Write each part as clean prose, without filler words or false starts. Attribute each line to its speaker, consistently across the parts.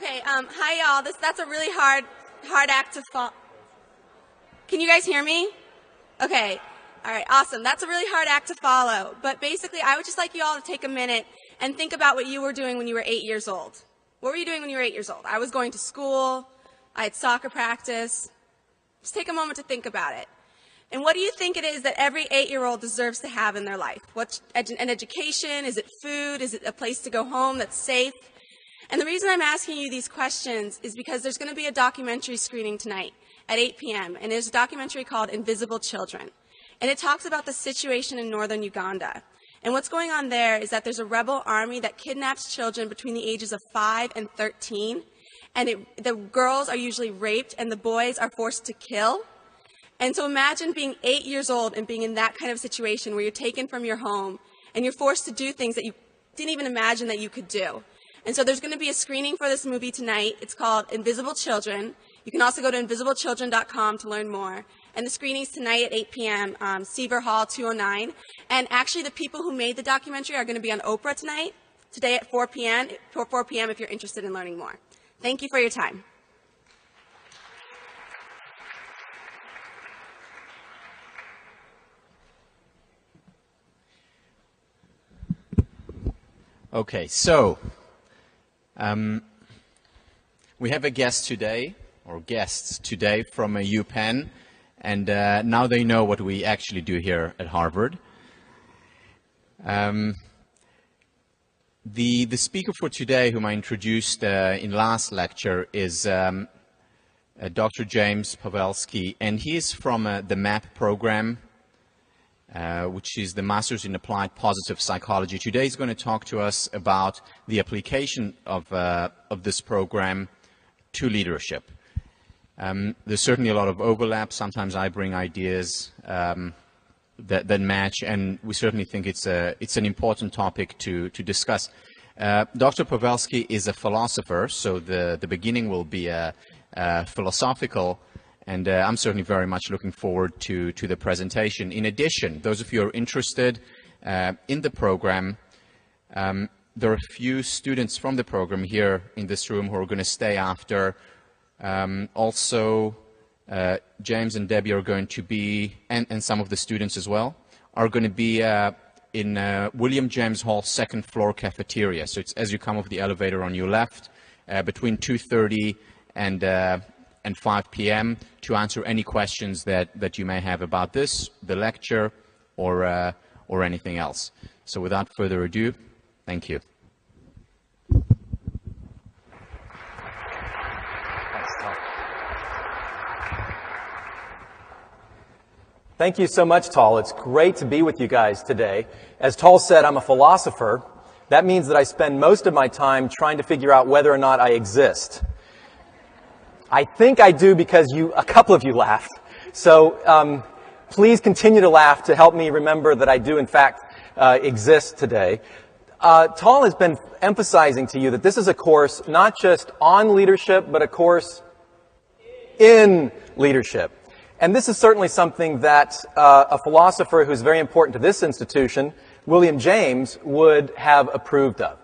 Speaker 1: Okay, hi y'all. That's a really hard act to follow. Can you guys hear me? Okay. All right, awesome. That's a really hard act to follow. But basically, I would just like you all to take a minute and think about what you were doing when you were 8 years old. What were you doing when you were 8 years old? I was going to school. I had soccer practice. Just take a moment to think about it. And what do you think it is that every 8-year-old deserves to have in their life? What's an education? Is it food? Is it a place to go home that's safe? And the reason I'm asking you these questions is because there's going to be a documentary screening tonight at 8 p.m. And there's a documentary called Invisible Children. And it talks about the situation in northern Uganda. And what's going on there is that there's a rebel army that kidnaps children between the ages of 5 and 13. And the girls are usually raped and the boys are forced to kill. And so imagine being 8 years old and being in that kind of situation where you're taken from your home and you're forced to do things that you didn't even imagine that you could do. And so there's going to be a screening for this movie tonight. It's called Invisible Children. You can also go to invisibleChildren.com to learn more. And the screening's tonight at 8 p.m., Seaver Hall 209. And actually the people who made the documentary are going to be on Oprah tonight, today at 4 p.m. if you're interested in learning more. Thank you for your time.
Speaker 2: Okay, so we have a guest today, or guests today from UPenn, and now they know what we actually do here at Harvard. The speaker for today, whom I introduced in last lecture, is Dr. James Pawelski, and he is from the MAP program, which is the Masters in Applied Positive Psychology. Today he's going to talk to us about the application of this program to leadership. There's certainly a lot of overlap. Sometimes I bring ideas that match, and we certainly think it's an important topic to discuss. Dr. Pawelski is a philosopher, so the beginning will be philosophical. And I'm certainly very much looking forward to the presentation. In addition, those of you who are interested in the program, there are a few students from the program here in this room who are going to stay after. Also, James and Debbie are going to be, and some of the students as well, are going to be in William James Hall second floor cafeteria. So it's as you come off the elevator on your left, between 2:30 and 5 p.m. to answer any questions that you may have about this, the lecture, or anything else. So without further ado, thank you.
Speaker 3: Thank you so much, Tal. It's great to be with you guys today. As Tal said, I'm a philosopher. That means that I spend most of my time trying to figure out whether or not I exist. I think I do because a couple of you laughed. So please continue to laugh to help me remember that I do, in fact, exist today. Tal has been emphasizing to you that this is a course not just on leadership, but a course in leadership. And this is certainly something that a philosopher who's very important to this institution, William James, would have approved of.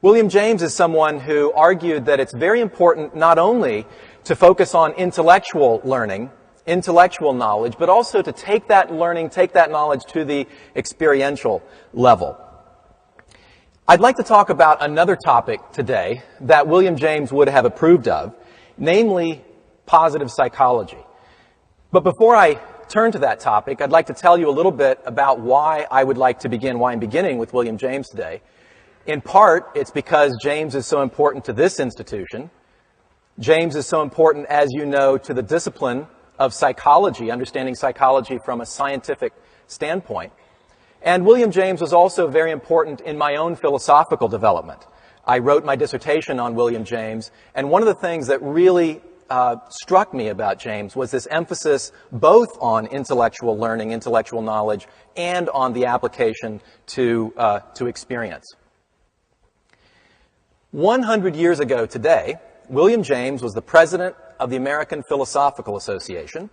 Speaker 3: William James is someone who argued that it's very important not only to focus on intellectual learning, intellectual knowledge, but also to take that learning, take that knowledge to the experiential level. I'd like to talk about another topic today that William James would have approved of, namely positive psychology. But before I turn to that topic, I'd like to tell you a little bit about why I would like to begin, why I'm beginning with William James today. In part, it's because James is so important to this institution. James is so important, as you know, to the discipline of psychology, understanding psychology from a scientific standpoint. And William James was also very important in my own philosophical development. I wrote my dissertation on William James, and one of the things that really struck me about James was this emphasis both on intellectual learning, intellectual knowledge, and on the application to experience. 100 years ago today, William James was the president of the American Philosophical Association,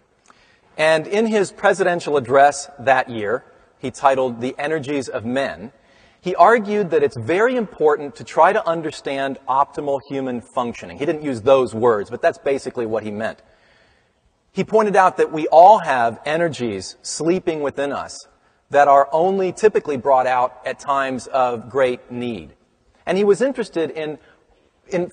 Speaker 3: and in his presidential address that year, he titled The Energies of Men, He argued that it's very important to try to understand optimal human functioning. He didn't use those words, but that's basically what he meant. He pointed out that we all have energies sleeping within us that are only typically brought out at times of great need. And he was interested in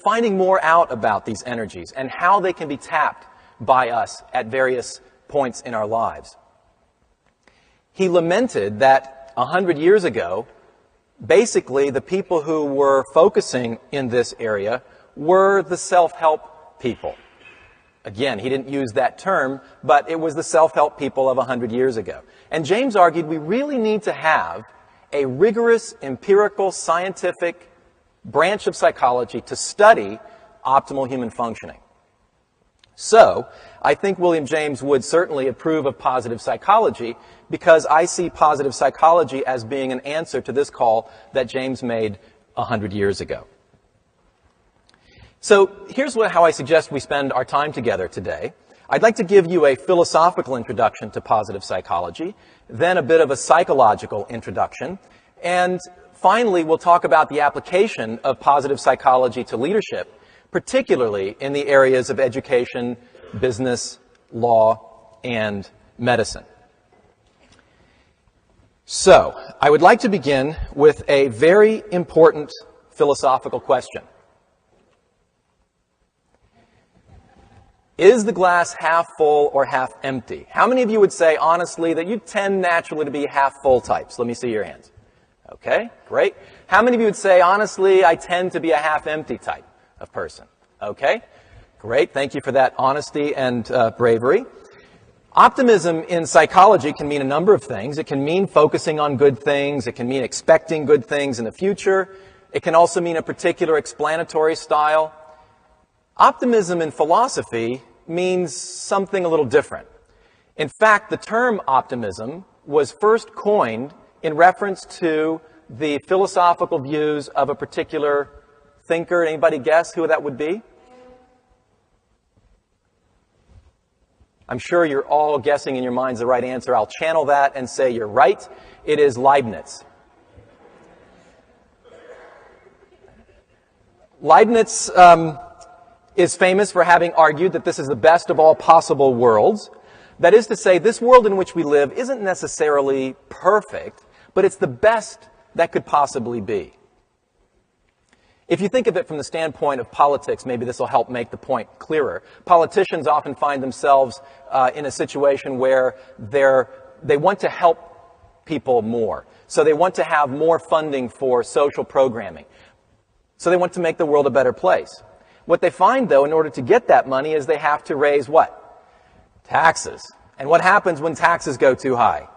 Speaker 3: finding more out about these energies and how they can be tapped by us at various points in our lives. He lamented that 100 years ago, basically the people who were focusing in this area were the self-help people. Again, he didn't use that term, but it was the self-help people of 100 years ago. And James argued we really need to have a rigorous, empirical, scientific branch of psychology to study optimal human functioning. So, I think William James would certainly approve of positive psychology because I see positive psychology as being an answer to this call that James made 100 years ago. So here's how I suggest we spend our time together today. I'd like to give you a philosophical introduction to positive psychology, then a bit of a psychological introduction, and finally we'll talk about the application of positive psychology to leadership, particularly in the areas of education, business, law, and medicine. So, I would like to begin with a very important philosophical question. Is the glass half full or half empty? How many of you would say, honestly, that you tend naturally to be half full types? Let me see your hands. Okay, great. How many of you would say, honestly, I tend to be a half empty type of person? Okay, great. Thank you for that honesty and bravery. Optimism in psychology can mean a number of things. It can mean focusing on good things. It can mean expecting good things in the future. It can also mean a particular explanatory style. Optimism in philosophy means something a little different. In fact, the term optimism was first coined in reference to the philosophical views of a particular thinker. Anybody guess who that would be? I'm sure you're all guessing in your minds the right answer. I'll channel that and say you're right. It is Leibniz. Leibniz is famous for having argued that this is the best of all possible worlds. That is to say, this world in which we live isn't necessarily perfect, but it's the best that could possibly be. If you think of it from the standpoint of politics, maybe this will help make the point clearer. Politicians often find themselves in a situation where they want to help people more. So they want to have more funding for social programming. So they want to make the world a better place. What they find, though, in order to get that money is they have to raise what? Taxes. And what happens when taxes go too high?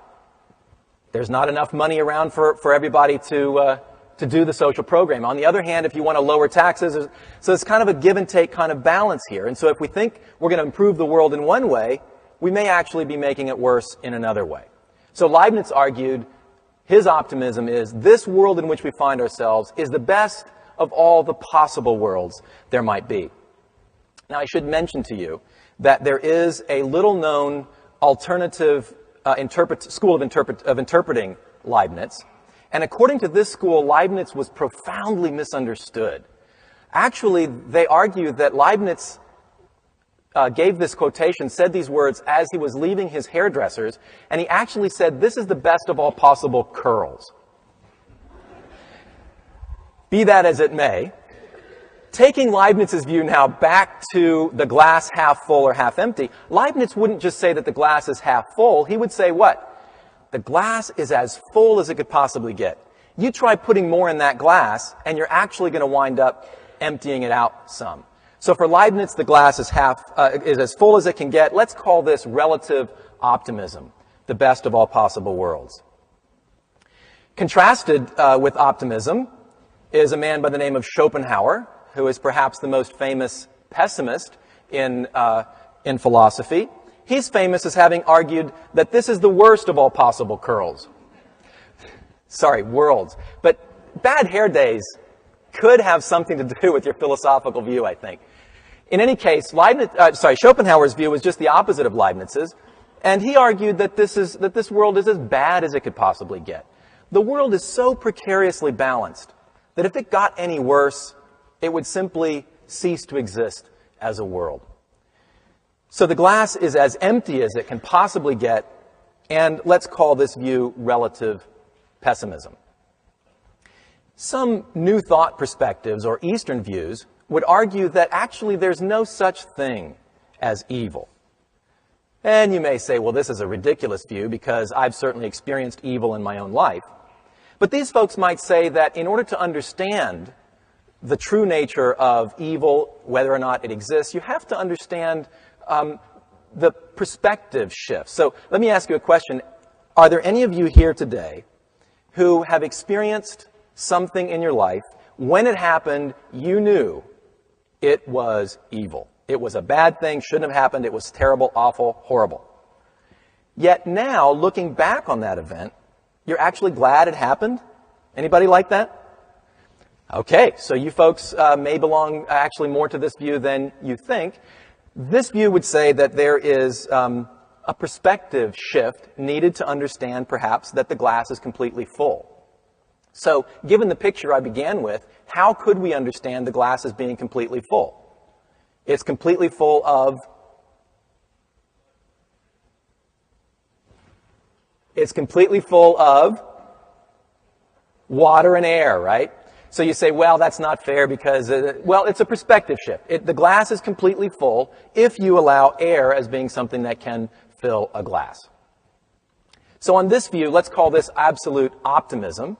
Speaker 3: There's not enough money around for everybody to do the social program. On the other hand, if you want to lower taxes, so it's kind of a give and take kind of balance here. And so if we think we're going to improve the world in one way, we may actually be making it worse in another way. So Leibniz argued his optimism is this world in which we find ourselves is the best of all the possible worlds there might be. Now, I should mention to you that there is a little-known alternative school of interpreting Leibniz. And according to this school, Leibniz was profoundly misunderstood. Actually, they argue that Leibniz gave this quotation, said these words as he was leaving his hairdresser's, and he actually said, "This is the best of all possible curls." Be that as it may, taking Leibniz's view now back to the glass half full or half empty, Leibniz wouldn't just say that the glass is half full. He would say what? The glass is as full as it could possibly get. You try putting more in that glass, and you're actually going to wind up emptying it out some. So for Leibniz, the glass is as full as it can get. Let's call this relative optimism, the best of all possible worlds. Contrasted with optimism is a man by the name of Schopenhauer, who is perhaps the most famous pessimist in philosophy. He's famous as having argued that this is the worst of all possible worlds. But bad hair days could have something to do with your philosophical view, I think. In any case, Schopenhauer's view was just the opposite of Leibniz's, and he argued that this world is as bad as it could possibly get. the world is so precariously balanced that if it got any worse, it would simply cease to exist as a world. So the glass is as empty as it can possibly get, and let's call this view relative pessimism. Some New Thought perspectives or Eastern views would argue that actually there's no such thing as evil. And you may say, well, this is a ridiculous view because I've certainly experienced evil in my own life. But these folks might say that in order to understand the true nature of evil, whether or not it exists, you have to understand the perspective shift. So let me ask you a question. Are there any of you here today who have experienced something in your life, when it happened, you knew it was evil? It was a bad thing, shouldn't have happened, it was terrible, awful, horrible. Yet now, looking back on that event, you're actually glad it happened? Anybody like that? Okay, so you folks may belong actually more to this view than you think. This view would say that there is a perspective shift needed to understand, perhaps, that the glass is completely full. So, given the picture I began with, how could we understand the glass as being completely full? It's completely full of water and air, right? So you say, well, that's not fair because, well, it's a perspective shift. The glass is completely full if you allow air as being something that can fill a glass. So on this view, let's call this absolute optimism,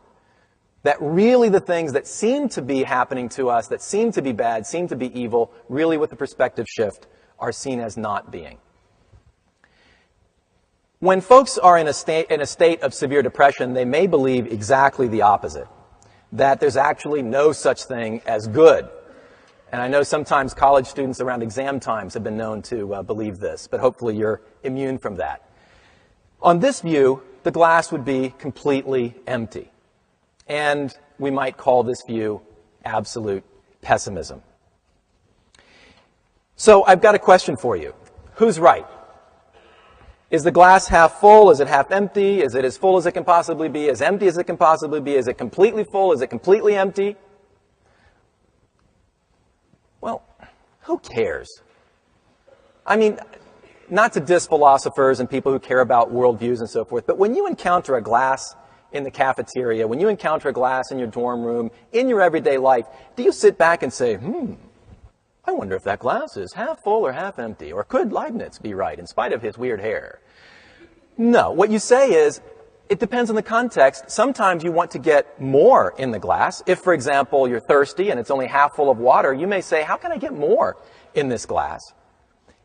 Speaker 3: that really the things that seem to be happening to us, that seem to be bad, seem to be evil, really with the perspective shift, are seen as not being. When folks are in a state of severe depression, they may believe exactly the opposite, that there's actually no such thing as good. And I know sometimes college students around exam times have been known to believe this, but hopefully you're immune from that. On this view, the glass would be completely empty. And we might call this view absolute pessimism. So I've got a question for you. Who's right? Is the glass half full? Is it half empty? Is it as full as it can possibly be? As empty as it can possibly be? Is it completely full? Is it completely empty? Well, who cares? I mean, not to diss philosophers and people who care about worldviews and so forth, but when you encounter a glass in the cafeteria, when you encounter a glass in your dorm room, in your everyday life, do you sit back and say, I wonder if that glass is half full or half empty, or could Leibniz be right in spite of his weird hair? No, what you say is, it depends on the context. Sometimes you want to get more in the glass. If, for example, you're thirsty and it's only half full of water, you may say, how can I get more in this glass?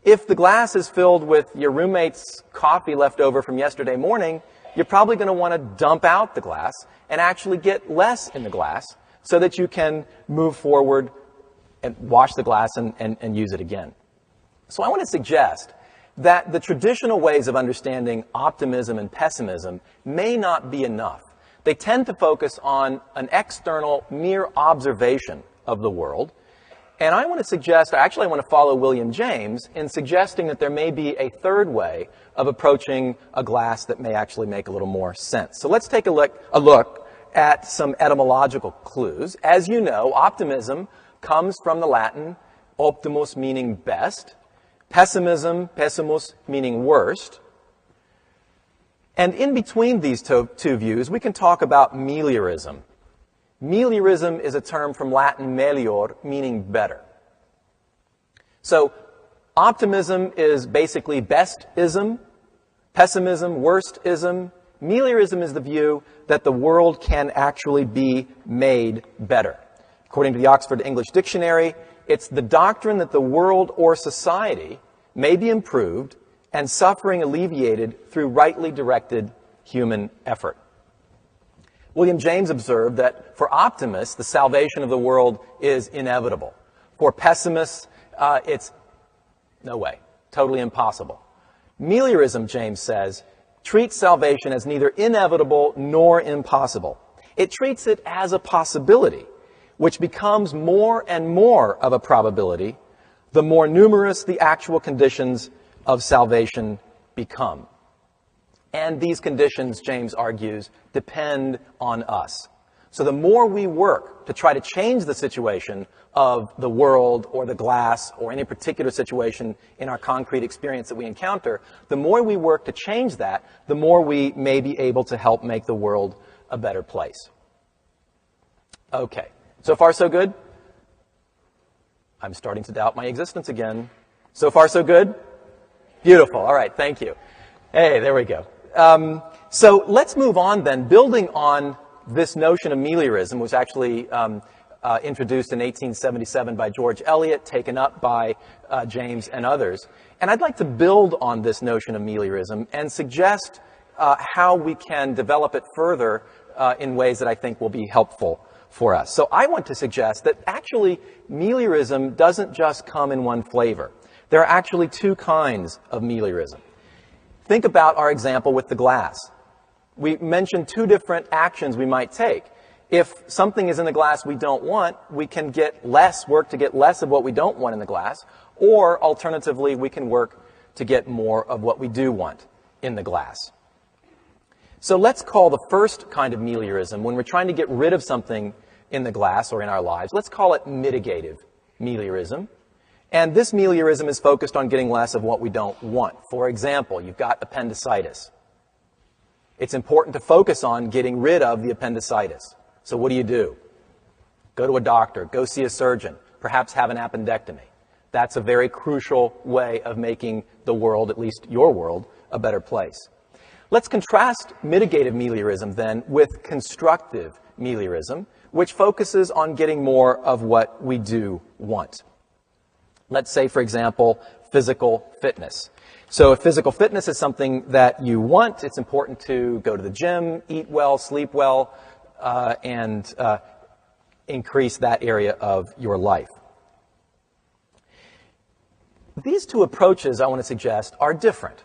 Speaker 3: If the glass is filled with your roommate's coffee left over from yesterday morning, you're probably going to want to dump out the glass and actually get less in the glass so that you can move forward and wash the glass and use it again. So I want to suggest that the traditional ways of understanding optimism and pessimism may not be enough. They tend to focus on an external, mere observation of the world. And I want to suggest, actually I want to follow William James in suggesting that there may be a third way of approaching a glass that may actually make a little more sense. So let's take a look at some etymological clues. As you know, optimism comes from the Latin optimus, meaning best, pessimism, pessimus, meaning worst. And in between these two views, we can talk about meliorism. Meliorism is a term from Latin melior, meaning better. So optimism is basically bestism, pessimism, worstism. Meliorism is the view that the world can actually be made better. According to the Oxford English Dictionary, it's the doctrine that the world or society may be improved and suffering alleviated through rightly directed human effort. William James observed that for optimists, the salvation of the world is inevitable. For pessimists, it's no way, totally impossible. Meliorism, James says, treats salvation as neither inevitable nor impossible. It treats it as a possibility, which becomes more and more of a probability the more numerous the actual conditions of salvation become. And these conditions, James argues, depend on us. So the more we work to try to change the situation of the world or the glass or any particular situation in our concrete experience that we encounter, the more we work to change that, the more we may be able to help make the world a better place. Okay, so far so good? I'm starting to doubt my existence again. So far so good? Beautiful. All right, thank you. Hey, there we go. So let's move on then, building on this notion of meliorism, was actually introduced in 1877 by George Eliot, taken up by James and others. And I'd like to build on this notion of meliorism and suggest how we can develop it further in ways that I think will be helpful for us. So I want to suggest that actually meliorism doesn't just come in one flavor. There are actually two kinds of meliorism. Think about our example with the glass. We mentioned two different actions we might take. If something is in the glass we don't want, we can work to get less of what we don't want in the glass, or alternatively, we can work to get more of what we do want in the glass. So let's call the first kind of meliorism, when we're trying to get rid of something in the glass or in our lives, let's call it mitigative meliorism. And this meliorism is focused on getting less of what we don't want. For example, you've got appendicitis. It's important to focus on getting rid of the appendicitis. So what do? Go to a doctor, go see a surgeon, perhaps have an appendectomy. That's a very crucial way of making the world, at least your world, a better place. Let's contrast mitigative meliorism then with constructive meliorism, which focuses on getting more of what we do want. Let's say, for example, physical fitness. So if physical fitness is something that you want, it's important to go to the gym, eat well, sleep well, and increase that area of your life. These two approaches, I want to suggest, are different.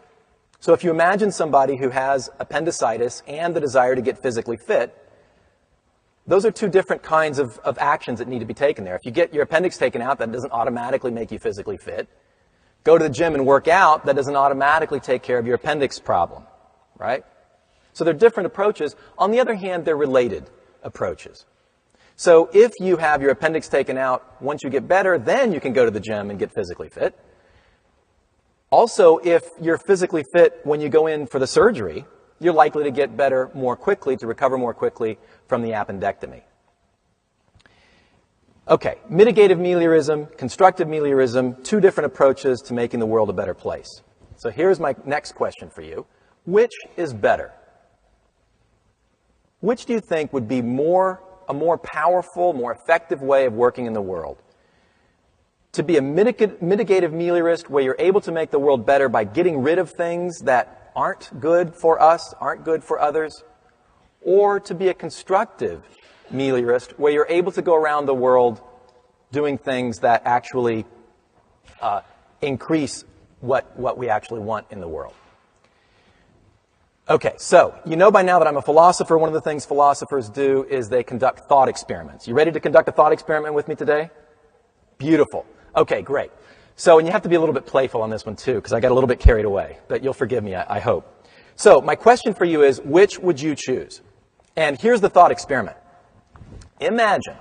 Speaker 3: So if you imagine somebody who has appendicitis and the desire to get physically fit, those are two different kinds of actions that need to be taken there. If you get your appendix taken out, that doesn't automatically make you physically fit. Go to the gym and work out, that doesn't automatically take care of your appendix problem, right? So they're different approaches. On the other hand, they're related approaches. So if you have your appendix taken out, once you get better, then you can go to the gym and get physically fit. Also, if you're physically fit when you go in for the surgery, you're likely to get better more quickly, to recover more quickly from the appendectomy. Okay, mitigative meliorism, constructive meliorism, two different approaches to making the world a better place. So here's my next question for you. Which is better? Which do you think would be a more powerful, more effective way of working in the world? To be a mitigative meliorist, where you're able to make the world better by getting rid of things that aren't good for us, aren't good for others, or to be a constructive meliorist, where you're able to go around the world doing things that actually increase what we actually want in the world. Okay, so you know by now that I'm a philosopher. One of the things philosophers do is they conduct thought experiments. You ready to conduct a thought experiment with me today? Beautiful. Okay, great. So, and you have to be a little bit playful on this one too, because I got a little bit carried away, but you'll forgive me, I hope. So, my question for you is, which would you choose? And here's the thought experiment. Imagine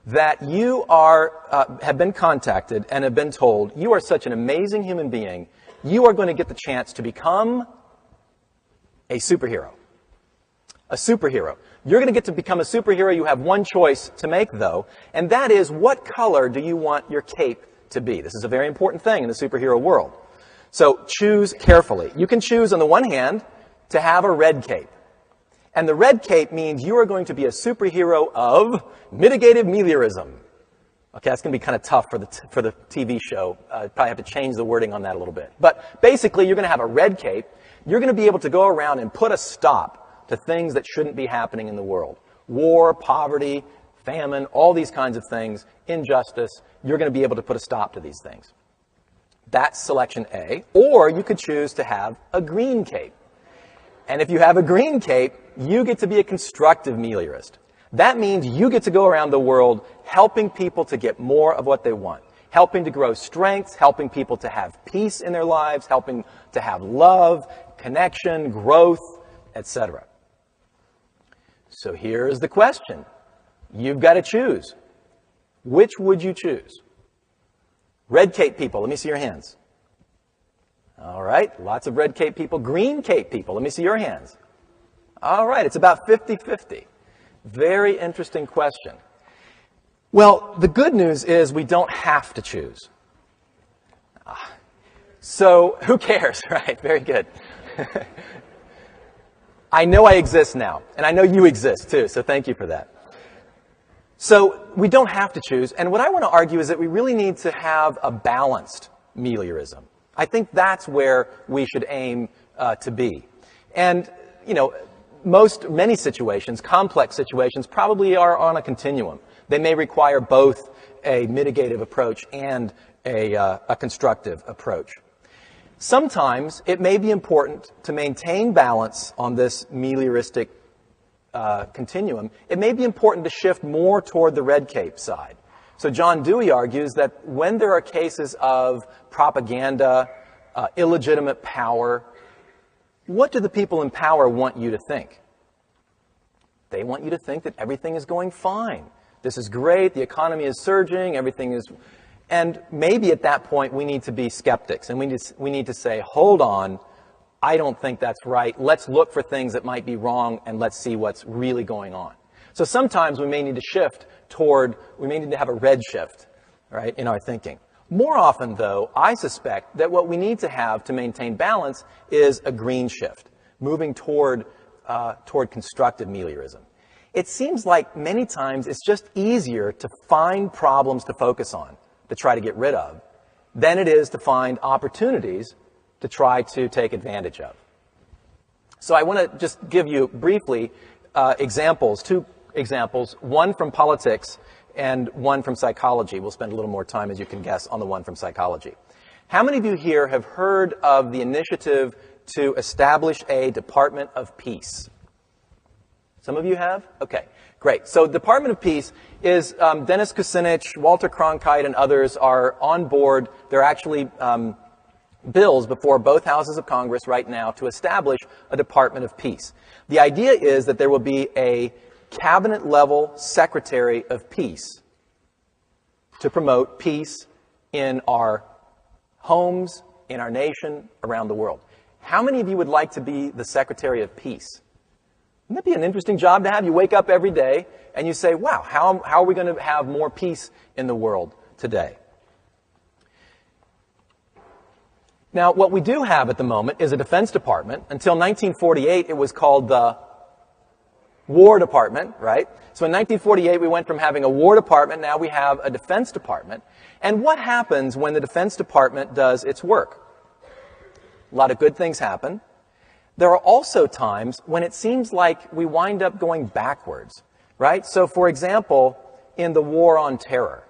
Speaker 3: that you have been contacted and have been told, you are such an amazing human being, you are going to get the chance to become a superhero. A superhero. You're going to get to become a superhero. You have one choice to make, though, and that is, what color do you want your cape to be? This is a very important thing in the superhero world. So choose carefully. You can choose, on the one hand, to have a red cape. And the red cape means you are going to be a superhero of mitigative meliorism. Okay, that's going to be kind of tough for the TV show. Probably have to change the wording on that a little bit. But basically, you're going to have a red cape. You're going to be able to go around and put a stop to things that shouldn't be happening in the world. War, poverty, famine, all these kinds of things, injustice. You're going to be able to put a stop to these things. That's selection A. Or you could choose to have a green cape. And if you have a green cape, you get to be a constructive meliorist. That means you get to go around the world helping people to get more of what they want, helping to grow strength, helping people to have peace in their lives, helping to have love, connection, growth, etc. So here's the question. You've got to choose. Which would you choose? Red cape people, let me see your hands. All right, lots of red cape people. Green cape people, let me see your hands. All right, it's about 50-50. Very interesting question. Well, the good news is we don't have to choose. So who cares, right? Very good. I know I exist now, and I know you exist too, so thank you for that. So we don't have to choose, and what I want to argue is that we really need to have a balanced meliorism. I think that's where we should aim to be. And, you know, many situations, complex situations, probably are on a continuum. They may require both a mitigative approach and a constructive approach. Sometimes it may be important to maintain balance on this melioristic continuum. It may be important to shift more toward the red cape side. So John Dewey argues that when there are cases of propaganda, illegitimate power, what do the people in power want you to think? They want you to think that everything is going fine. This is great, the economy is surging, everything is... And maybe at that point we need to be skeptics and we need to say, hold on, I don't think that's right. Let's look for things that might be wrong and let's see what's really going on. So sometimes we may need to shift we may need to have a red shift, right, in our thinking. More often, though, I suspect that what we need to have to maintain balance is a green shift, moving toward constructive meliorism. It seems like many times it's just easier to find problems to focus on, to try to get rid of, than it is to find opportunities to try to take advantage of. So I want to just give you briefly two examples, one from politics and one from psychology. We'll spend a little more time, as you can guess, on the one from psychology. How many of you here have heard of the initiative to establish a Department of Peace? Some of you have? Okay, great. So Department of Peace is Dennis Kucinich, Walter Cronkite, and others are on board. They're actually bills before both houses of Congress right now to establish a Department of Peace. The idea is that there will be a cabinet-level Secretary of Peace to promote peace in our homes, in our nation, around the world. How many of you would like to be the Secretary of Peace? Wouldn't that be an interesting job to have? You wake up every day and you say, wow, how are we going to have more peace in the world today? Now, what we do have at the moment is a Defense Department. Until 1948, it was called the War Department, right? So in 1948, we went from having a War Department, now we have a Defense Department. And what happens when the Defense Department does its work? A lot of good things happen. There are also times when it seems like we wind up going backwards, right? So for example, in the war on terror,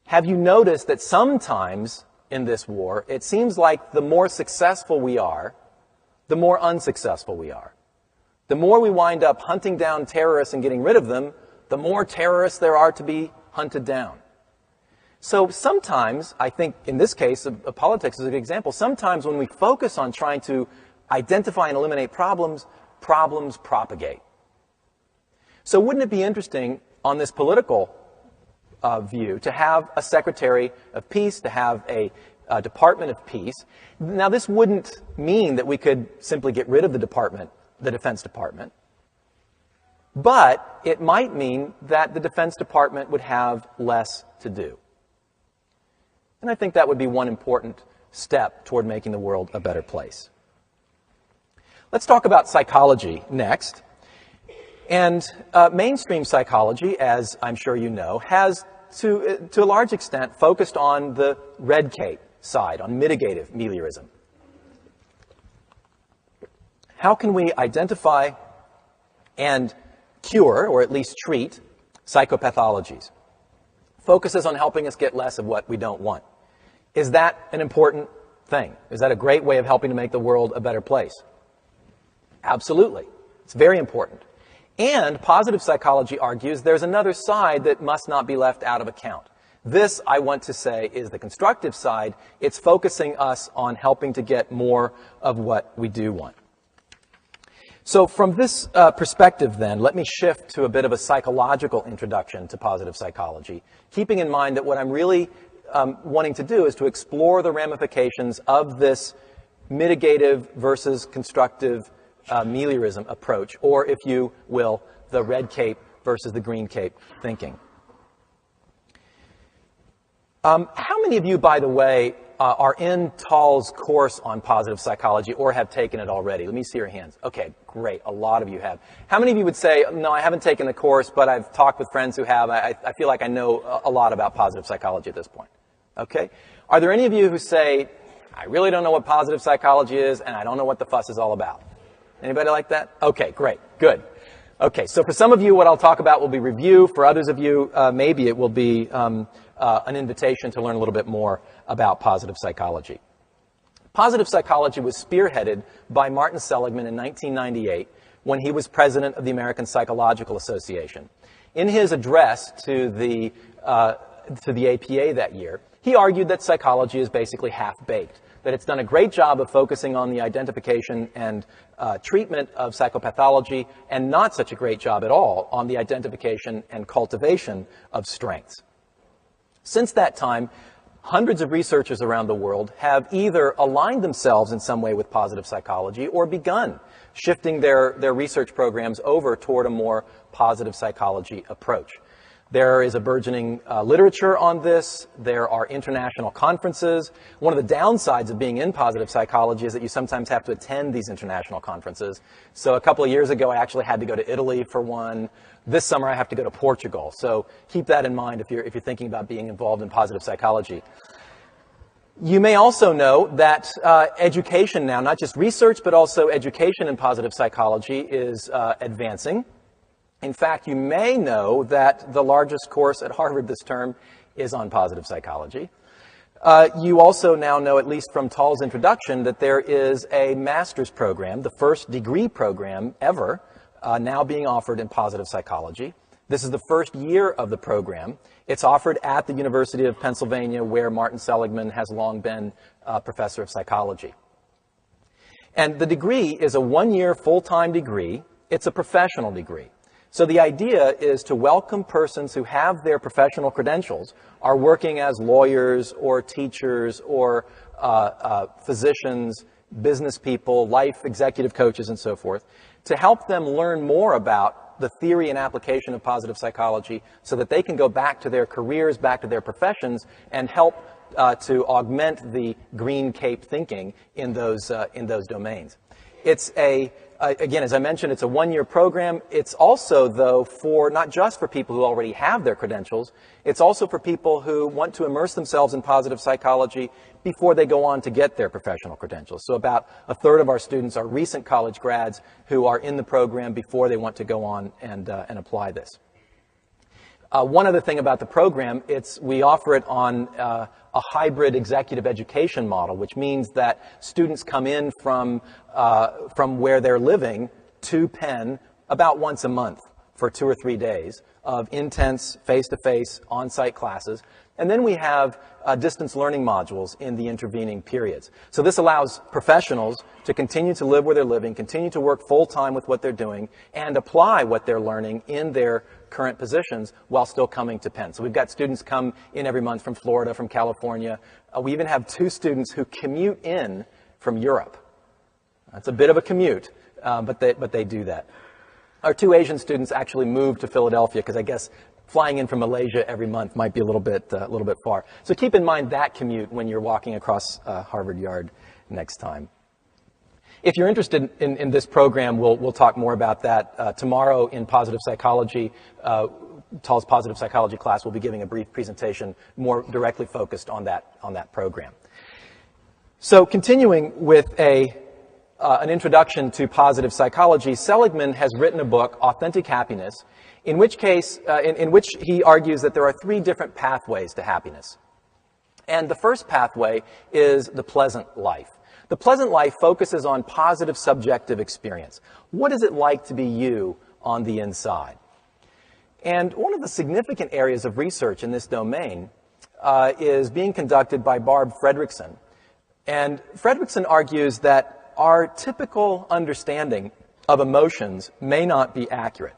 Speaker 3: have you noticed that sometimes in this war, it seems like the more successful we are, the more unsuccessful we are. The more we wind up hunting down terrorists and getting rid of them, the more terrorists there are to be hunted down. So sometimes, I think in this case, politics is a good example, sometimes when we focus on trying to identify and eliminate problems, problems propagate. So wouldn't it be interesting on this political view to have a Secretary of Peace, to have a Department of Peace? Now this wouldn't mean that we could simply get rid of the Defense Department, but it might mean that the Defense Department would have less to do. And I think that would be one important step toward making the world a better place. Let's talk about psychology next. And mainstream psychology, as I'm sure you know, has to a large extent focused on the red cape side, on mitigative meliorism. How can we identify and cure, or at least treat, psychopathologies? Focuses on helping us get less of what we don't want. Is that an important thing? Is that a great way of helping to make the world a better place? Absolutely. It's very important. And positive psychology argues there's another side that must not be left out of account. This, I want to say, is the constructive side. It's focusing us on helping to get more of what we do want. So from this perspective, then, let me shift to a bit of a psychological introduction to positive psychology, keeping in mind that what I'm really wanting to do is to explore the ramifications of this mitigative versus constructive meliorism approach, or, if you will, the red cape versus the green cape thinking. How many of you, by the way, are in Tal's course on positive psychology or have taken it already? Let me see your hands. Okay, great. A lot of you have. How many of you would say, no, I haven't taken the course, but I've talked with friends who have. I feel like I know a lot about positive psychology at this point. Okay? Are there any of you who say, I really don't know what positive psychology is, and I don't know what the fuss is all about? Anybody like that? Okay, great. Good. Okay, so for some of you, what I'll talk about will be review. For others of you, maybe it will be an invitation to learn a little bit more about positive psychology. Positive psychology was spearheaded by Martin Seligman in 1998 when he was president of the American Psychological Association. In his address to the APA that year, he argued that psychology is basically half-baked, that it's done a great job of focusing on the identification and treatment of psychopathology and not such a great job at all on the identification and cultivation of strengths. Since that time, hundreds of researchers around the world have either aligned themselves in some way with positive psychology or begun shifting their research programs over toward a more positive psychology approach. There is a burgeoning literature on this. There are international conferences. One of the downsides of being in positive psychology is that you sometimes have to attend these international conferences. So a couple of years ago, I actually had to go to Italy for one. This summer, I have to go to Portugal. So keep that in mind if you're thinking about being involved in positive psychology. You may also know that education now, not just research, but also education in positive psychology is advancing. In fact, you may know that the largest course at Harvard this term is on positive psychology. You also now know, at least from Tal's introduction, that there is a master's program, the first degree program ever, now being offered in positive psychology. This is the first year of the program. It's offered at the University of Pennsylvania, where Martin Seligman has long been professor of psychology. And the degree is a one-year full-time degree. It's a professional degree. So the idea is to welcome persons who have their professional credentials, are working as lawyers or teachers or physicians, business people, life executive coaches, and so forth, to help them learn more about the theory and application of positive psychology so that they can go back to their careers, back to their professions, and help to augment the green cape thinking in those domains. It's again, as I mentioned, it's a one-year program. It's also, though, not just for people who already have their credentials, it's also for people who want to immerse themselves in positive psychology before they go on to get their professional credentials. So about a third of our students are recent college grads who are in the program before they want to go on and apply this. One other thing about the program, we offer it on a hybrid executive education model, which means that students come in from where they're living to Penn about once a month for 2 or 3 days of intense face-to-face on-site classes. And then we have distance learning modules in the intervening periods. So this allows professionals to continue to live where they're living, continue to work full-time with what they're doing, and apply what they're learning in their current positions while still coming to Penn. So we've got students come in every month from Florida, from California. We even have 2 students who commute in from Europe. That's a bit of a commute, but they do that. Our 2 Asian students actually moved to Philadelphia because I guess flying in from Malaysia every month might be a little bit far. So keep in mind that commute when you're walking across Harvard Yard next time. If you're interested in this program, we'll talk more about that tomorrow in positive psychology. Tal's positive psychology class will be giving a brief presentation more directly focused on that program. So continuing with an introduction to positive psychology, Seligman has written a book, Authentic Happiness, in which he argues that there are 3 different pathways to happiness. And the first pathway is the pleasant life. The pleasant life focuses on positive subjective experience. What is it like to be you on the inside? And one of the significant areas of research in this domain is being conducted by Barb Fredrickson. And Fredrickson argues that our typical understanding of emotions may not be accurate.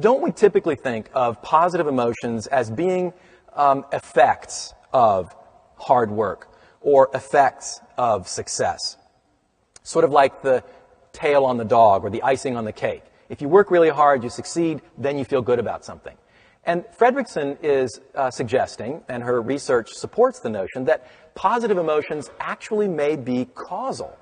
Speaker 3: Don't we typically think of positive emotions as being effects of hard work or effects of success? Sort of like the tail on the dog or the icing on the cake. If you work really hard, you succeed, then you feel good about something. And Fredrickson is suggesting, and her research supports the notion, that positive emotions actually may be causal.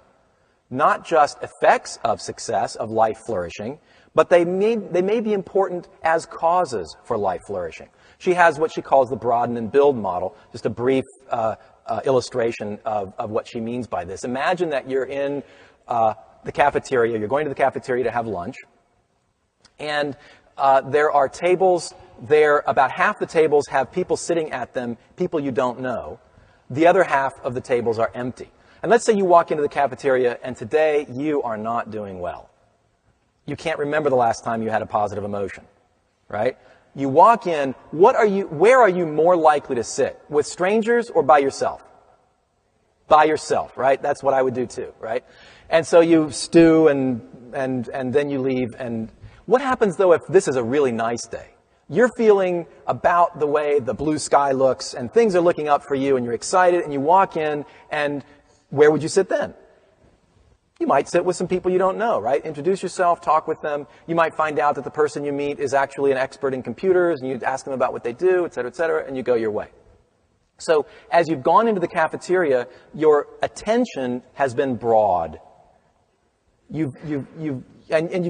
Speaker 3: Not just effects of success, of life flourishing, but they may be important as causes for life flourishing. She has what she calls the broaden and build model, just a brief illustration of what she means by this. Imagine that you're in the cafeteria, you're going to the cafeteria to have lunch, and there are tables there. About half the tables have people sitting at them, people you don't know. The other half of the tables are empty. And let's say you walk into the cafeteria and today you are not doing well. You can't remember the last time you had a positive emotion, right? You walk in, where are you more likely to sit? With strangers or by yourself? By yourself, right? That's what I would do too, right? And so you stew and then you leave. And what happens though if this is a really nice day? You're feeling about the way the blue sky looks and things are looking up for you and you're excited and you walk in, and where would you sit then? You might sit with some people you don't know, right? Introduce yourself, talk with them. You might find out that the person you meet is actually an expert in computers, and you ask them about what they do, et cetera, and you go your way. So as you've gone into the cafeteria, your attention has been broad. You've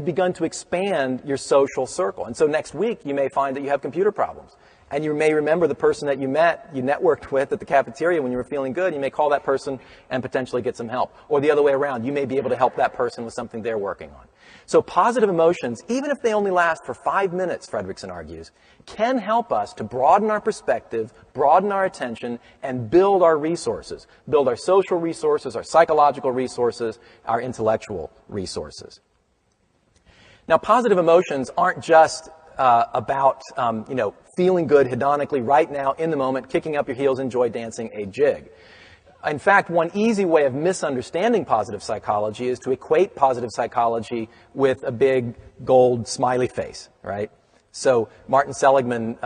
Speaker 3: begun to expand your social circle. And so next week, you may find that you have computer problems. And you may remember the person that you met, you networked with at the cafeteria when you were feeling good. You may call that person and potentially get some help. Or the other way around, you may be able to help that person with something they're working on. So positive emotions, even if they only last for 5 minutes, Fredrickson argues, can help us to broaden our perspective, broaden our attention, and build our resources. Build our social resources, our psychological resources, our intellectual resources. Now, positive emotions aren't just about feeling good hedonically right now in the moment, kicking up your heels, enjoy dancing a jig. In fact, one easy way of misunderstanding positive psychology is to equate positive psychology with a big gold smiley face, right? So Martin Seligman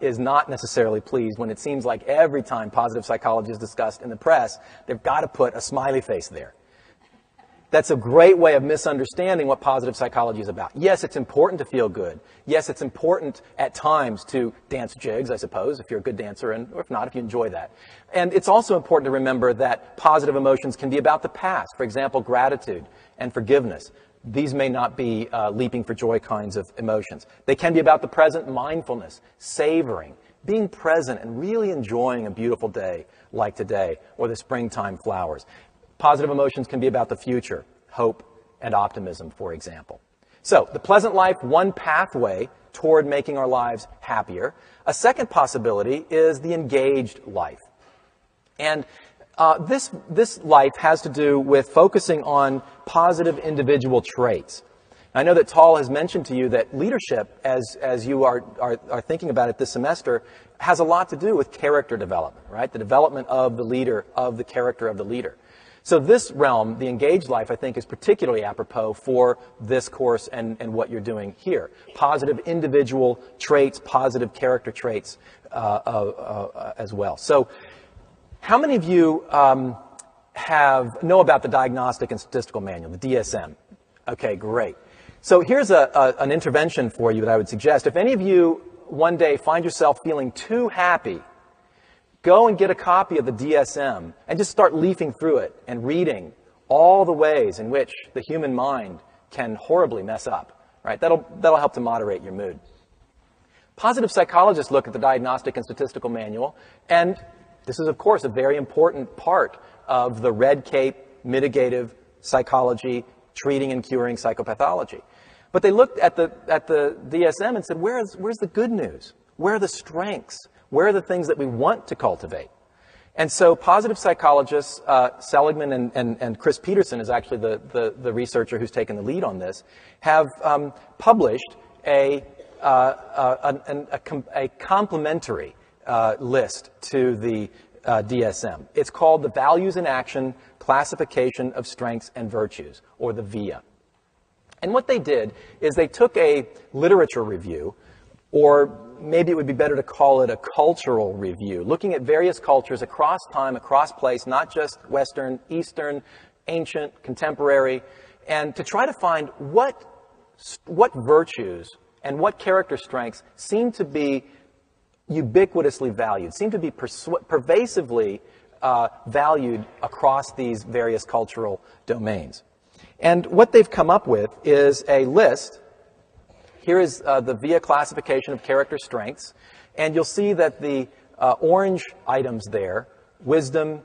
Speaker 3: is not necessarily pleased when it seems like every time positive psychology is discussed in the press, they've got to put a smiley face there. That's a great way of misunderstanding what positive psychology is about. Yes, it's important to feel good. Yes, it's important at times to dance jigs, I suppose, if you're a good dancer, or if not, if you enjoy that. And it's also important to remember that positive emotions can be about the past. For example, gratitude and forgiveness. These may not be leaping for joy kinds of emotions. They can be about the present, mindfulness, savoring, being present and really enjoying a beautiful day like today, or the springtime flowers. Positive emotions can be about the future, hope and optimism, for example. So, the pleasant life, one pathway toward making our lives happier. A second possibility is the engaged life. And this life has to do with focusing on positive individual traits. I know that Tal has mentioned to you that leadership, as you are thinking about it this semester, has a lot to do with character development, right? The development of the leader, of the character of the leader. So this realm, the engaged life, I think is particularly apropos for this course and what you're doing here. Positive individual traits, positive character traits as well. So how many of you know about the Diagnostic and Statistical Manual, the DSM? Okay, great. So here's an intervention for you that I would suggest. If any of you one day find yourself feeling too happy, go and get a copy of the DSM and just start leafing through it and reading all the ways in which the human mind can horribly mess up, right? That'll help to moderate your mood. Positive psychologists look at the Diagnostic and Statistical Manual, and this is, of course, a very important part of the red cape, mitigative psychology, treating and curing psychopathology. But they looked at the DSM and said, where's the good news? Where are the strengths? Where are the things that we want to cultivate? And so positive psychologists, Seligman and Chris Peterson is actually the researcher who's taken the lead on this, have published a complementary list to the DSM. It's called the Values in Action Classification of Strengths and Virtues, or the VIA. And what they did is they took a literature review, or maybe it would be better to call it a cultural review, looking at various cultures across time, across place, not just Western, Eastern, ancient, contemporary, and to try to find what virtues and what character strengths seem to be ubiquitously valued, seem to be pervasively valued across these various cultural domains. And what they've come up with is a list. Here is the VIA classification of character strengths, and you'll see that the orange items there, wisdom,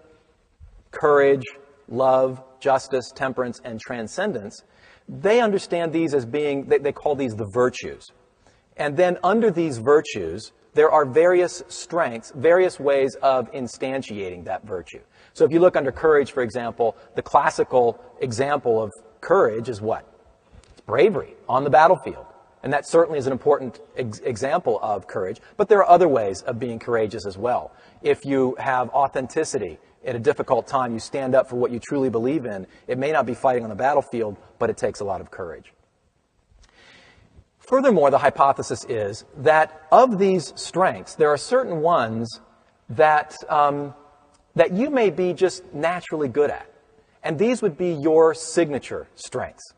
Speaker 3: courage, love, justice, temperance, and transcendence, they understand these as being, they call these the virtues. And then under these virtues, there are various strengths, various ways of instantiating that virtue. So if you look under courage, for example, the classical example of courage is what? It's bravery on the battlefield. And that certainly is an important example of courage. But there are other ways of being courageous as well. If you have authenticity at a difficult time, you stand up for what you truly believe in. It may not be fighting on the battlefield, but it takes a lot of courage. Furthermore, the hypothesis is that of these strengths, there are certain ones that you may be just naturally good at. And these would be your signature strengths.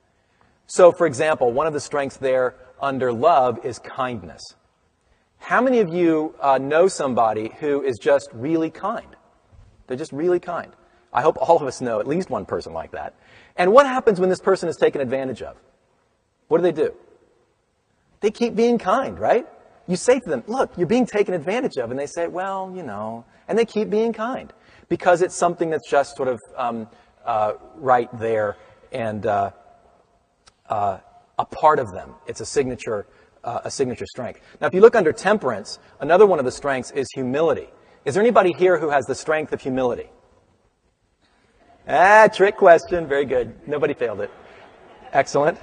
Speaker 3: So, for example, one of the strengths there under love is kindness. How many of you know somebody who is just really kind? They're just really kind. I hope all of us know at least one person like that. And what happens when this person is taken advantage of? What do? They keep being kind, right? You say to them, look, you're being taken advantage of. And they say, well, you know, and they keep being kind because it's something that's just sort of right there and a part of them. It's a signature strength. Now, if you look under temperance, another one of the strengths is humility. Is there anybody here who has the strength of humility? Trick question. Very good. Nobody failed it. Excellent.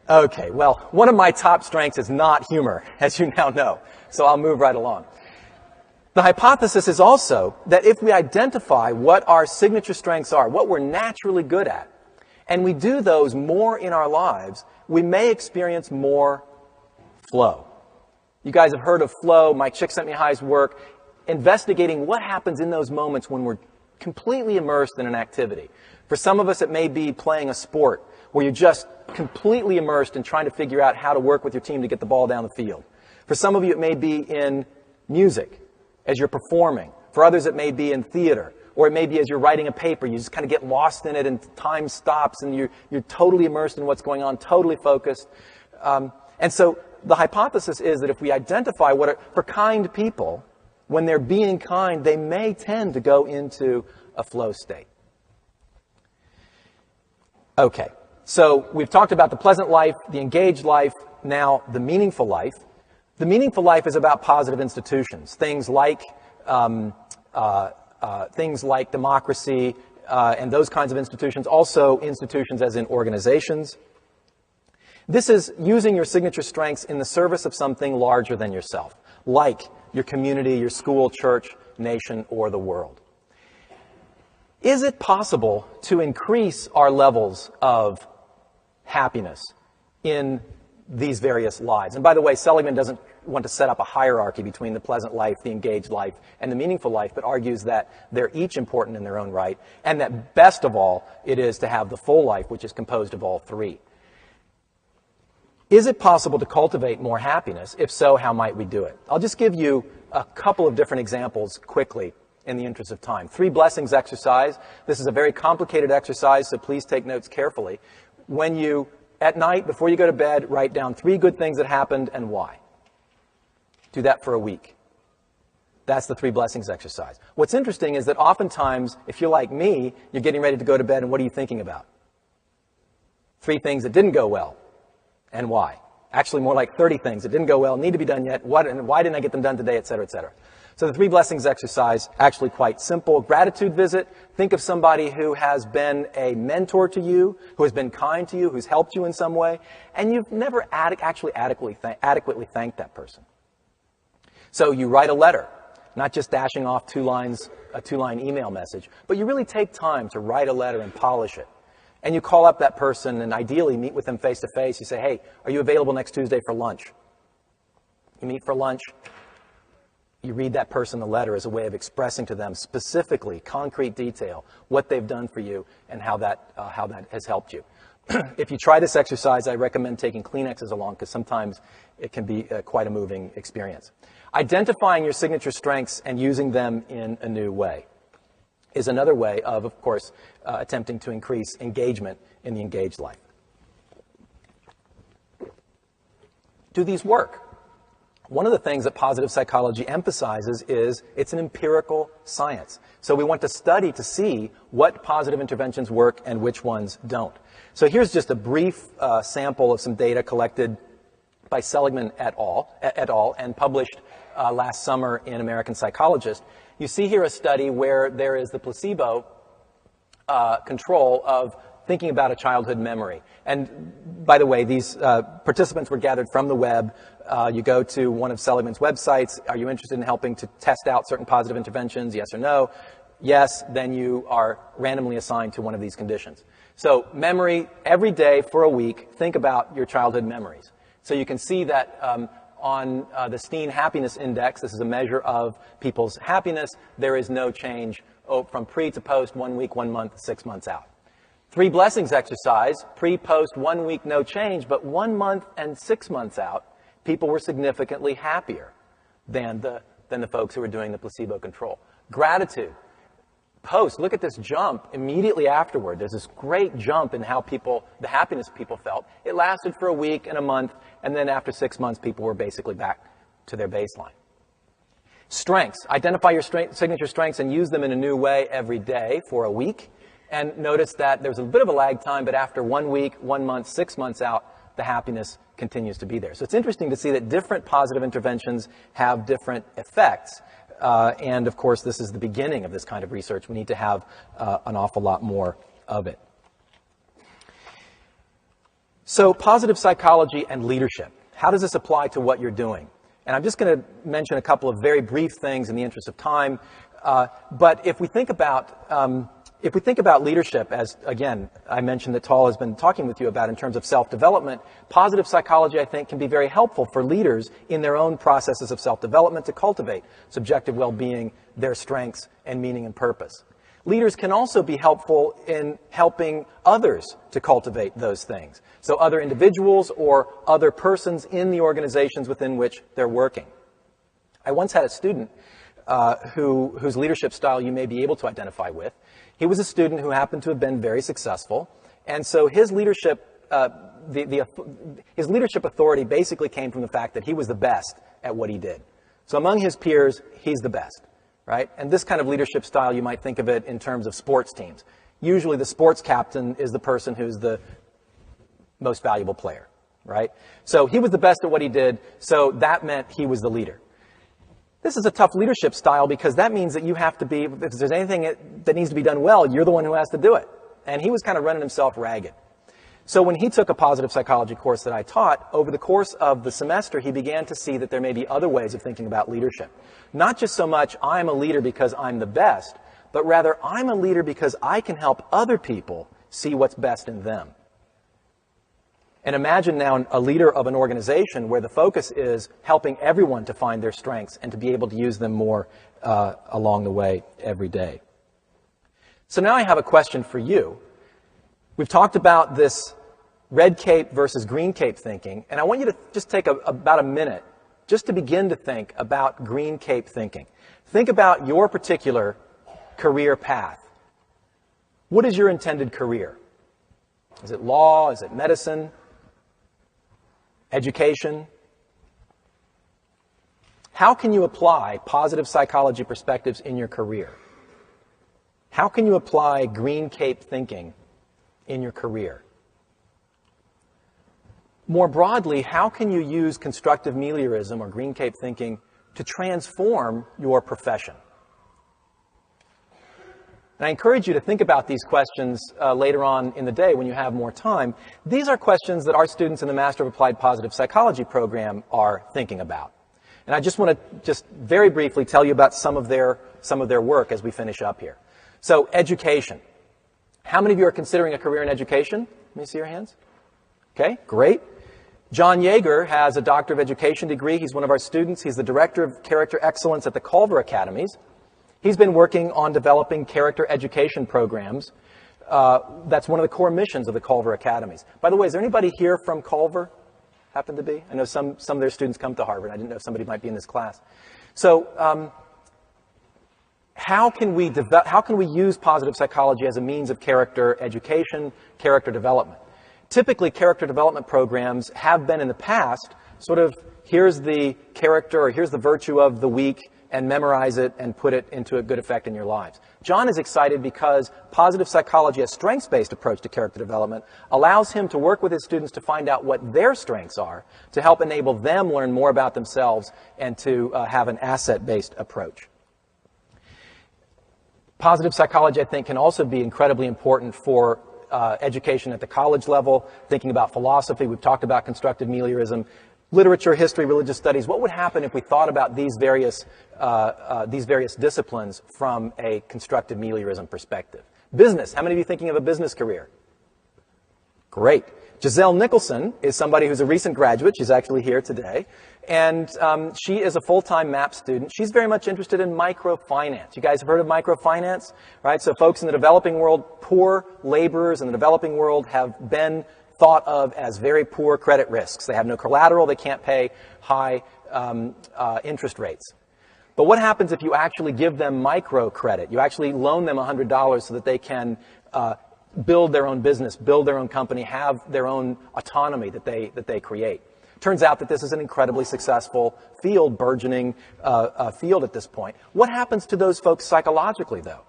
Speaker 3: Okay, well, one of my top strengths is not humor, as you now know. So I'll move right along. The hypothesis is also that if we identify what our signature strengths are, what we're naturally good at, and we do those more in our lives, we may experience more flow. You guys have heard of flow. Mike Csikszentmihalyi's work investigating what happens in those moments when we're completely immersed in an activity. For some of us, it may be playing a sport where you're just completely immersed in trying to figure out how to work with your team to get the ball down the field. For some of you, it may be in music as you're performing. For others, it may be in theater. Or it may be as you're writing a paper, you just kind of get lost in it and time stops and you're totally immersed in what's going on, totally focused. And so the hypothesis is that if we identify for kind people, when they're being kind, they may tend to go into a flow state. Okay, so we've talked about the pleasant life, the engaged life, now the meaningful life. The meaningful life is about positive institutions, things like democracy and those kinds of institutions, also institutions as in organizations. This is using your signature strengths in the service of something larger than yourself, like your community, your school, church, nation, or the world. Is it possible to increase our levels of happiness in these various lives? And by the way, Seligman doesn't want to set up a hierarchy between the pleasant life, the engaged life, and the meaningful life, but argues that they're each important in their own right, and that best of all, it is to have the full life, which is composed of all three. Is it possible to cultivate more happiness? If so, how might we do it? I'll just give you a couple of different examples quickly in the interest of time. 3 blessings exercise. This is a very complicated exercise, so please take notes carefully. When you, at night, before you go to bed, write down 3 good things that happened and why. Do that for a week. That's the 3 blessings exercise. What's interesting is that oftentimes, if you're like me, you're getting ready to go to bed, and what are you thinking about? 3 things that didn't go well. And why? Actually, more like 30 things that didn't go well, need to be done yet, why didn't I get them done today, et cetera, et cetera. So the 3 blessings exercise, actually quite simple. Gratitude visit. Think of somebody who has been a mentor to you, who has been kind to you, who's helped you in some way, and you've never actually adequately thanked that person. So you write a letter, not just dashing off a two-line email message, but you really take time to write a letter and polish it. And you call up that person and ideally meet with them face-to-face. You say, hey, are you available next Tuesday for lunch? You meet for lunch. You read that person the letter as a way of expressing to them specifically, concrete detail, what they've done for you and how that has helped you. If you try this exercise, I recommend taking Kleenexes along because sometimes it can be quite a moving experience. Identifying your signature strengths and using them in a new way is another way of course, attempting to increase engagement in the engaged life. Do these work? One of the things that positive psychology emphasizes is it's an empirical science. So we want to study to see what positive interventions work and which ones don't. So here's just a brief sample of some data collected by Seligman et al. And published last summer in American Psychologist. You see here a study where there is the placebo control of thinking about a childhood memory. And by the way, these participants were gathered from the web. You go to one of Seligman's websites. Are you interested in helping to test out certain positive interventions? Yes or no? Yes, then you are randomly assigned to one of these conditions. So memory, every day for a week, think about your childhood memories. So you can see that on the Steen Happiness Index, this is a measure of people's happiness, there is no change from pre to post, 1 week, 1 month, 6 months out. 3 blessings exercise, pre, post, 1 week, no change, but 1 month and 6 months out, people were significantly happier than the folks who were doing the placebo control. Gratitude. Post, look at this jump immediately afterward. There's this great jump in how the happiness people felt. It lasted for a week and a month, and then after 6 months, people were basically back to their baseline. Strengths. Identify your signature strengths and use them in a new way every day for a week. And notice that there's a bit of a lag time, but after 1 week, 1 month, 6 months out, the happiness continues to be there. So it's interesting to see that different positive interventions have different effects. And of course, this is the beginning of this kind of research. We need to have an awful lot more of it. So positive psychology and leadership. How does this apply to what you're doing? And I'm just going to mention a couple of very brief things in the interest of time. But if we think about leadership, as, again, I mentioned that Tal has been talking with you about in terms of self-development, positive psychology, I think, can be very helpful for leaders in their own processes of self-development to cultivate subjective well-being, their strengths, and meaning and purpose. Leaders can also be helpful in helping others to cultivate those things. So other individuals or other persons in the organizations within which they're working. I once had a student whose leadership style you may be able to identify with. He was a student who happened to have been very successful, and so his leadership, his leadership authority basically came from the fact that he was the best at what he did. So among his peers, he's the best, right? And this kind of leadership style, you might think of it in terms of sports teams. Usually the sports captain is the person who's the most valuable player, right? So he was the best at what he did, so that meant he was the leader. This is a tough leadership style because that means that you have to be, if there's anything that needs to be done well, you're the one who has to do it. And he was kind of running himself ragged. So when he took a positive psychology course that I taught, over the course of the semester, he began to see that there may be other ways of thinking about leadership. Not just so much, I'm a leader because I'm the best, but rather, I'm a leader because I can help other people see what's best in them. And imagine now a leader of an organization where the focus is helping everyone to find their strengths and to be able to use them more along the way every day. So now I have a question for you. We've talked about this red cape versus green cape thinking, and I want you to just take about a minute just to begin to think about green cape thinking. Think about your particular career path. What is your intended career? Is it law? Is it medicine? Education? How can you apply positive psychology perspectives in your career? How can you apply green cape thinking in your career? More broadly, how can you use constructive meliorism or green cape thinking to transform your profession? And I encourage you to think about these questions later on in the day when you have more time. These are questions that our students in the Master of Applied Positive Psychology program are thinking about. And I just want to just very briefly tell you about some of their work as we finish up here. So, education. How many of you are considering a career in education? Let me see your hands. Okay, great. John Yeager has a Doctor of Education degree. He's one of our students. He's the Director of Character Excellence at the Culver Academies. He's been working on developing character education programs. That's one of the core missions of the Culver Academies. By the way, is there anybody here from Culver? Happen to be? I know some of their students come to Harvard. I didn't know if somebody might be in this class. So, how can we use positive psychology as a means of character education, character development? Typically, character development programs have been in the past sort of, here's the character or here's the virtue of the week, and memorize it and put it into a good effect in your lives. John is excited because positive psychology, a strengths-based approach to character development, allows him to work with his students to find out what their strengths are, to help enable them learn more about themselves and to have an asset-based approach. Positive psychology, I think, can also be incredibly important for education at the college level, thinking about philosophy. We've talked about constructive meliorism. Literature, history, religious studies. What would happen if we thought about these various disciplines from a constructive meliorism perspective? Business. How many of you are thinking of a business career? Great. Giselle Nicholson is somebody who's a recent graduate. She's actually here today. And she is a full-time MAP student. She's very much interested in microfinance. You guys have heard of microfinance? Right? So folks in the developing world, poor laborers in the developing world have been thought of as very poor credit risks. They have no collateral. They can't pay high interest rates. But what happens if you actually give them microcredit? You actually loan them $100 so that they can build their own business, build their own company, have their own autonomy that they create. Turns out that this is an incredibly successful field, burgeoning field at this point. What happens to those folks psychologically, though?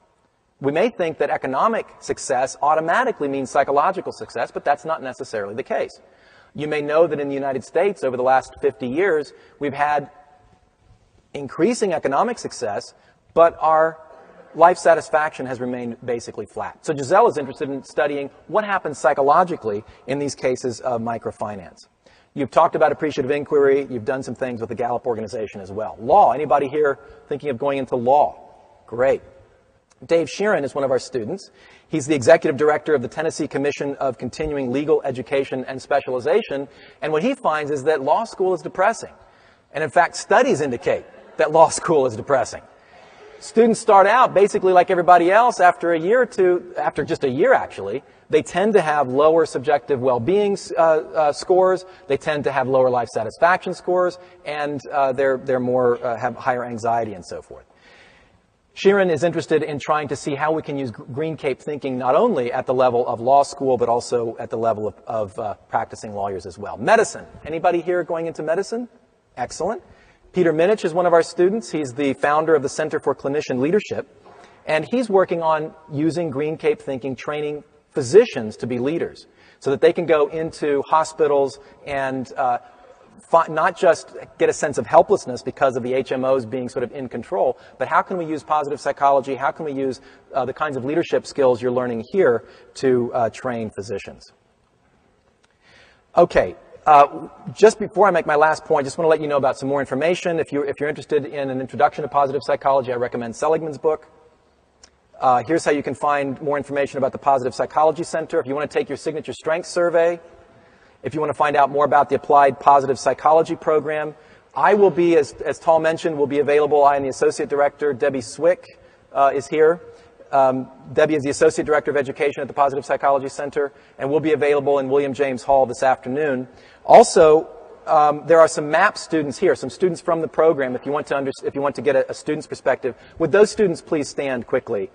Speaker 3: We may think that economic success automatically means psychological success, but that's not necessarily the case. You may know that in the United States, over the last 50 years, we've had increasing economic success, but our life satisfaction has remained basically flat. So Giselle is interested in studying what happens psychologically in these cases of microfinance. You've talked about appreciative inquiry. You've done some things with the Gallup organization as well. Law. Anybody here thinking of going into law? Great. Dave Sheeran is one of our students. He's the executive director of the Tennessee Commission of Continuing Legal Education and Specialization. And what he finds is that law school is depressing. And in fact, studies indicate that law school is depressing. Students start out basically like everybody else. After a year or two, after just a year actually, they tend to have lower subjective well-being scores. They tend to have lower life satisfaction scores, and they're more have higher anxiety and so forth. Sheeran is interested in trying to see how we can use Green Cape thinking not only at the level of law school, but also at the level of practicing lawyers as well. Medicine. Anybody here going into medicine? Excellent. Peter Minich is one of our students. He's the founder of the Center for Clinician Leadership, and he's working on using Green Cape thinking, training physicians to be leaders so that they can go into hospitals and not just get a sense of helplessness because of the HMOs being sort of in control, but how can we use positive psychology? How can we use the kinds of leadership skills you're learning here to train physicians? Okay, just before I make my last point, just want to let you know about some more information. If you're interested in an introduction to positive psychology, I recommend Seligman's book. Here's how you can find more information about the Positive Psychology Center. If you want to take your Signature Strengths Survey, if you want to find out more about the Applied Positive Psychology Program, I will be, as Tal mentioned, will be available. I am the Associate Director. Debbie Swick is here. Debbie is the Associate Director of Education at the Positive Psychology Center, and will be available in William James Hall this afternoon. Also, there are some MAP students here, some students from the program. If you want to get a student's perspective, would those students please stand quickly?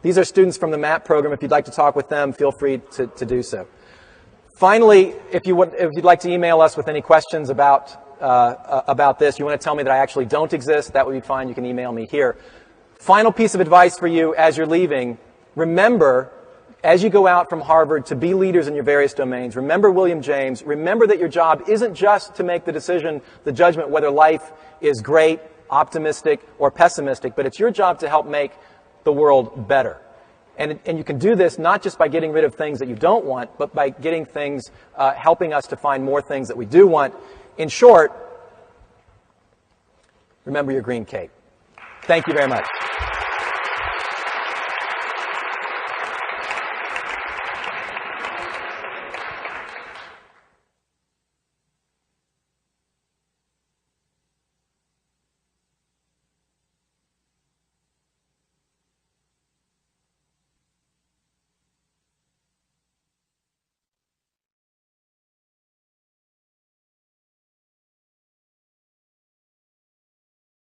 Speaker 3: These are students from the MAP program. If you'd like to talk with them, feel free to do so. Finally, if you'd like to email us with any questions about this, you want to tell me that I actually don't exist, that would be fine. You can email me here. Final piece of advice for you as you're leaving. Remember, as you go out from Harvard to be leaders in your various domains, remember William James. Remember that your job isn't just to make the decision, the judgment, whether life is great, optimistic, or pessimistic, but it's your job to help make the world better. And you can do this not just by getting rid of things that you don't want, but by getting things, helping us to find more things that we do want. In short, remember your green cape. Thank you very much.